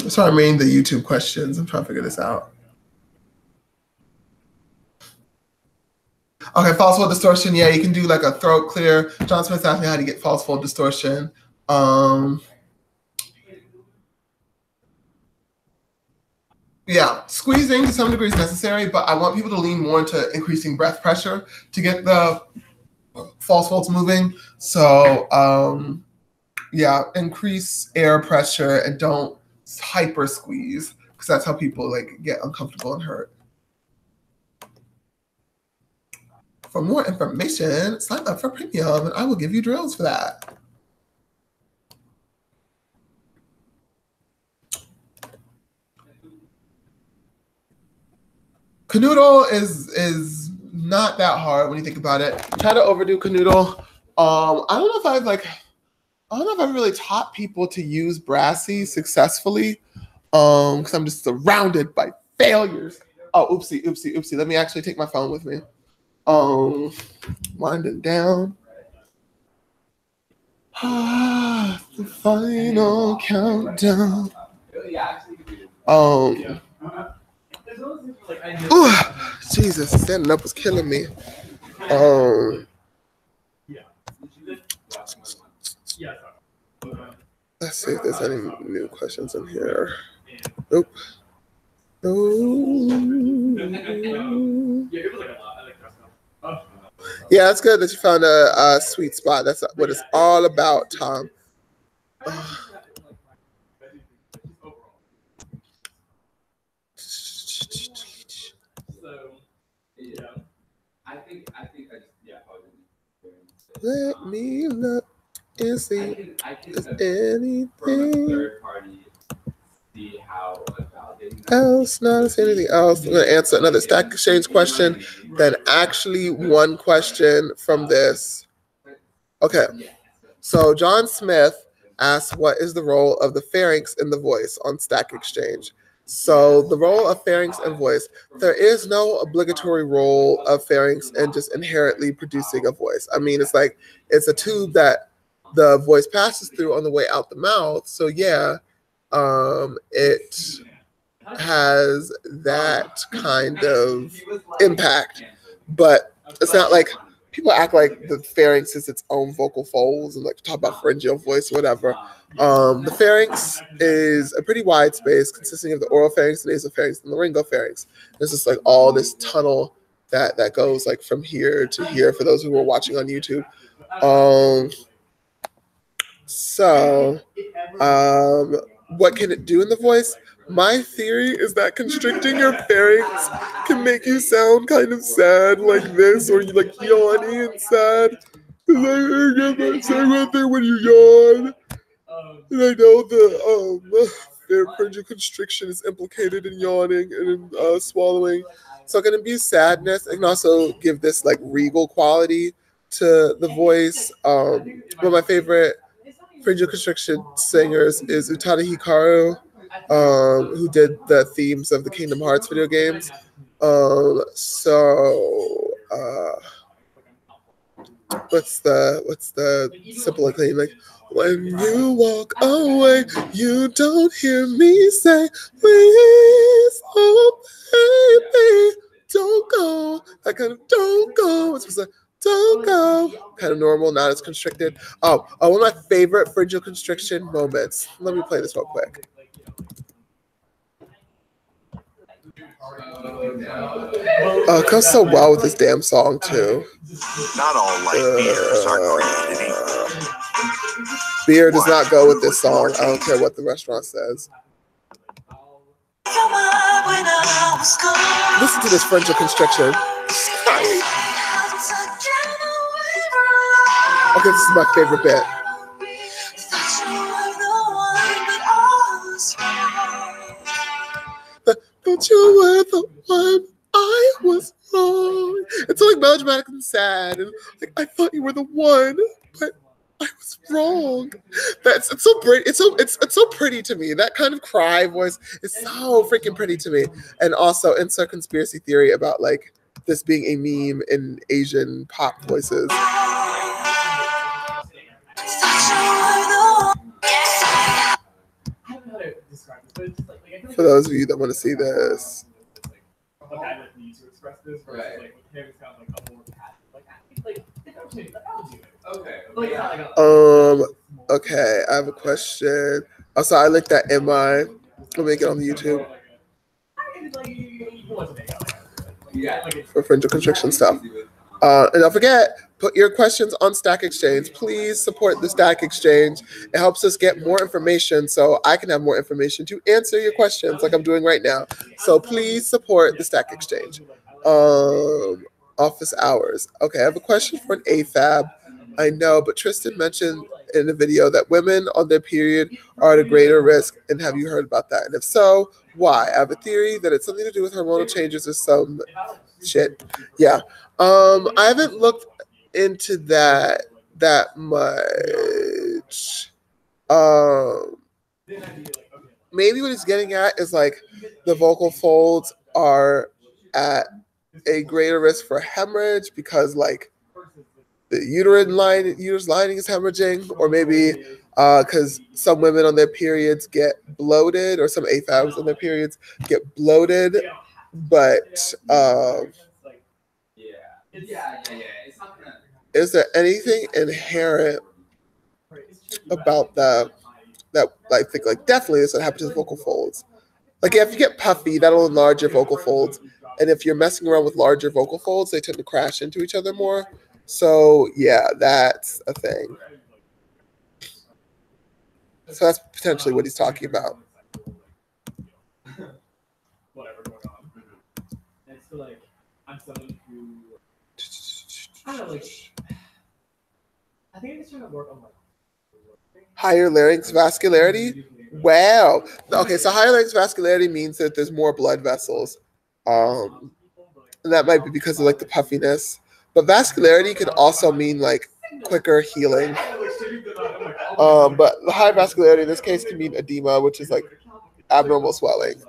Sorry, I'm reading the YouTube questions. I'm trying to figure this out. Okay, false fold distortion. Yeah, you can do like a throat clear. John Smith asked me how to get false fold distortion. Yeah, squeezing to some degree is necessary, but I want people to lean more into increasing breath pressure to get the false folds moving. So yeah, increase air pressure and don't hyper squeeze because that's how people like get uncomfortable and hurt. For more information, sign up for premium and I will give you drills for that. Canoodle is not that hard when you think about it. Try to overdo canoodle. I don't know if I've really taught people to use brassy successfully. Because I'm just surrounded by failures. Oh, oopsie. Let me actually take my phone with me. Winding down. The final countdown. Ooh, Jesus, standing up was killing me. Let's see if there's any new questions in here. Nope. Yeah, it's good that you found a sweet spot. That's what it's all about, Tom. Let me look and see if anything else, not see anything else. I'm going to answer another Stack Exchange question, then actually one question from this. Okay, so John Smith asked, what is the role of the pharynx in the voice on Stack Exchange? So the role of pharynx and voice, there is no obligatory role of pharynx in just inherently producing a voice. I mean, it's like, it's a tube that the voice passes through on the way out the mouth. So yeah, it has that kind of impact, but it's not like people act like the pharynx is its own vocal folds and like talk about pharyngeal voice or whatever. The pharynx is a pretty wide space consisting of the oral pharynx, the nasopharynx, and the laryngopharynx. There's just like all this tunnel that goes like from here to here for those who are watching on YouTube. What can it do in the voice? My theory is that constricting your pharynx can make you sound kind of sad like this, or you like yawny and sad. I get say right there when you yawn. And I know the pharyngeal constriction is implicated in yawning and in swallowing. So it can induce sadness. It can also give this like regal quality to the voice. One of my favorite pharyngeal constriction singers is Utada Hikaru, who did the themes of the Kingdom Hearts video games. What's the simple and clean? Like, when you walk away, you don't hear me say, please, oh baby, don't go. That kind of don't go. It's supposed to don't go. Kind of normal, not as constricted. Oh, one of my favorite pharyngeal constriction moments. Let me play this real quick. It goes so well with this damn song too. Not all light beers are created equal. Beer does not go with this song. I don't care what the restaurant says. Listen to this pharyngeal constriction. Okay, this is my favorite bit. But you were the one, I was wrong. It's so like melodramatic and sad, and like I thought you were the one, but I was wrong. It's so pretty. It's so pretty to me. That kind of cry voice is so freaking pretty to me. And also insert conspiracy theory about like this being a meme in Asian pop voices. For those of you that want to see this. Okay, I have a question. Oh, so I linked that in my. Let me get on the YouTube for pharyngeal constriction stuff. And don't forget, put your questions on Stack Exchange. Please support the Stack Exchange. It helps us get more information so I can have more information to answer your questions like I'm doing right now. So please support the Stack Exchange. Office hours. Okay, I have a question for an AFAB. I know, but Tristan mentioned in the video that women on their period are at a greater risk. And have you heard about that? And if so, why? I have a theory that it's something to do with hormonal changes or some shit. Yeah. I haven't looked into that much. Maybe what he's getting at is like the vocal folds are at a greater risk for hemorrhage because like the uterus lining is hemorrhaging, or maybe because some women on their periods get bloated, or some AFABs on their periods get bloated, but is there anything inherent about that I think like definitely this would happen to the vocal folds? Like if you get puffy, that'll enlarge your vocal folds, and if you're messing around with larger vocal folds, they tend to crash into each other more. So yeah, that's a thing. So that's potentially what he's talking about. Whatever going on. And so like I'm someone who I don't know, like I think I'm just trying to work on like higher larynx vascularity. Wow. Okay, so higher larynx vascularity means that there's more blood vessels. And that might be because of like the puffiness. But vascularity could also mean like quicker healing. But the high vascularity in this case can mean edema, which is like abnormal swelling.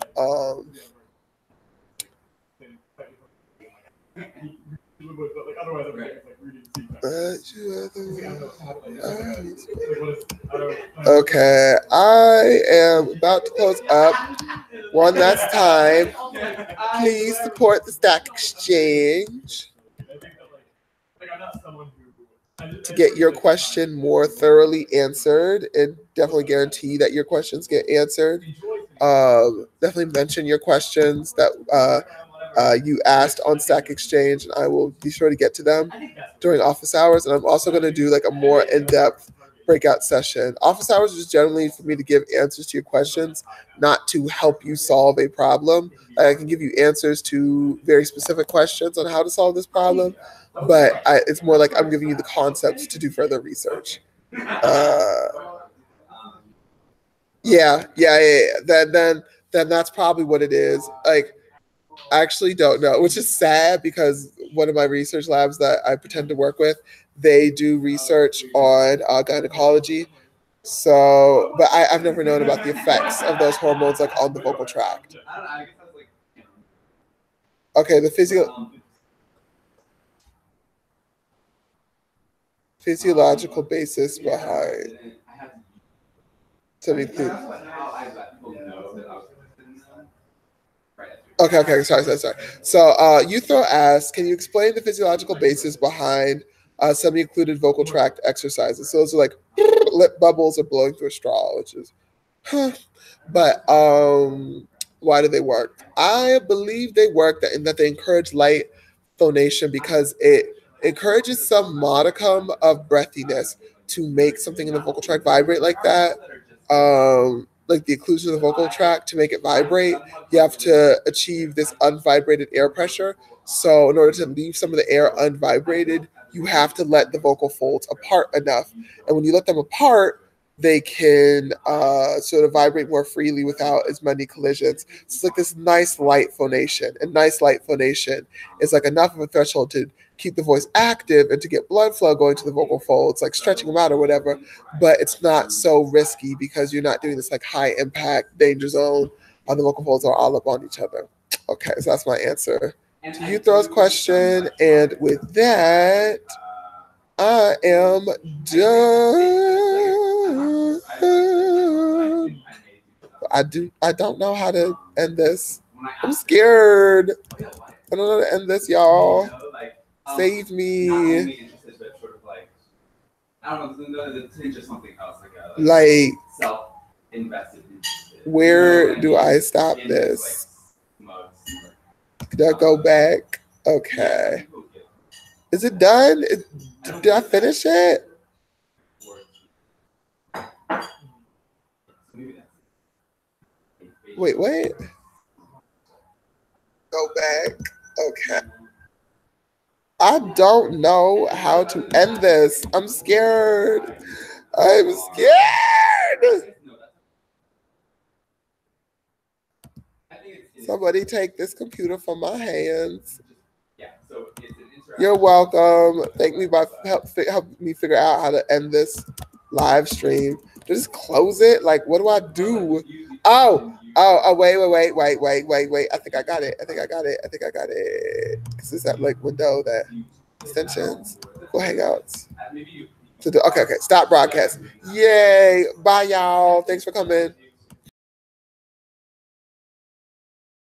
Okay, I am about to close up. One last time. Please support the Stack Exchange to get your question more thoroughly answered, and definitely guarantee that your questions get answered. Definitely mention your questions that you asked on Stack Exchange, and I will be sure to get to them during office hours. And I'm also going to do like a more in-depth breakout session. Office hours is generally for me to give answers to your questions, not to help you solve a problem. I can give you answers to very specific questions on how to solve this problem, but it's more like I'm giving you the concepts to do further research. Yeah. Then that's probably what it is. Like, I actually don't know, which is sad because one of my research labs that I pretend to work with, they do research on gynecology. So, but I've never known about the effects of those hormones like on the vocal tract. Okay, the physiological basis behind. Okay. Sorry. So, Uthro asks, can you explain the physiological basis behind semi-occluded vocal tract exercises? So those are like lip bubbles or blowing through a straw, which is, but why do they work? I believe they work in that they encourage light phonation because it encourages some modicum of breathiness to make something in the vocal tract vibrate like that. Like the occlusion of the vocal tract, to make it vibrate, you have to achieve this unvibrated air pressure. So in order to leave some of the air unvibrated, you have to let the vocal folds apart enough. And when you let them apart, they can sort of vibrate more freely without as many collisions. So it's like this nice light phonation. And nice light phonation is like enough of a threshold to keep the voice active and to get blood flow going to the vocal folds, like stretching them out or whatever. But it's not so risky because you're not doing this like high impact danger zone on the vocal folds are all up on each other. Okay, so that's my answer to Uthro's question. And with that, I am done. I don't know how to end this. I'm scared. I don't know how to end this, y'all. Save me. I don't know, to just something else, like self-invested. Where do I stop this? Did I go back? Okay. Is it done? Did I finish it? Wait. Go back. Okay. I don't know how to end this. I'm scared. I'm scared. Somebody take this computer from my hands. You're welcome. Thank me by help me figure out how to end this live stream. Just close it. Like, what do I do? Oh, wait. I think I got it. This is that like window, that extensions. Go Hangouts. Okay. Stop broadcast. Yay. Bye, y'all. Thanks for coming.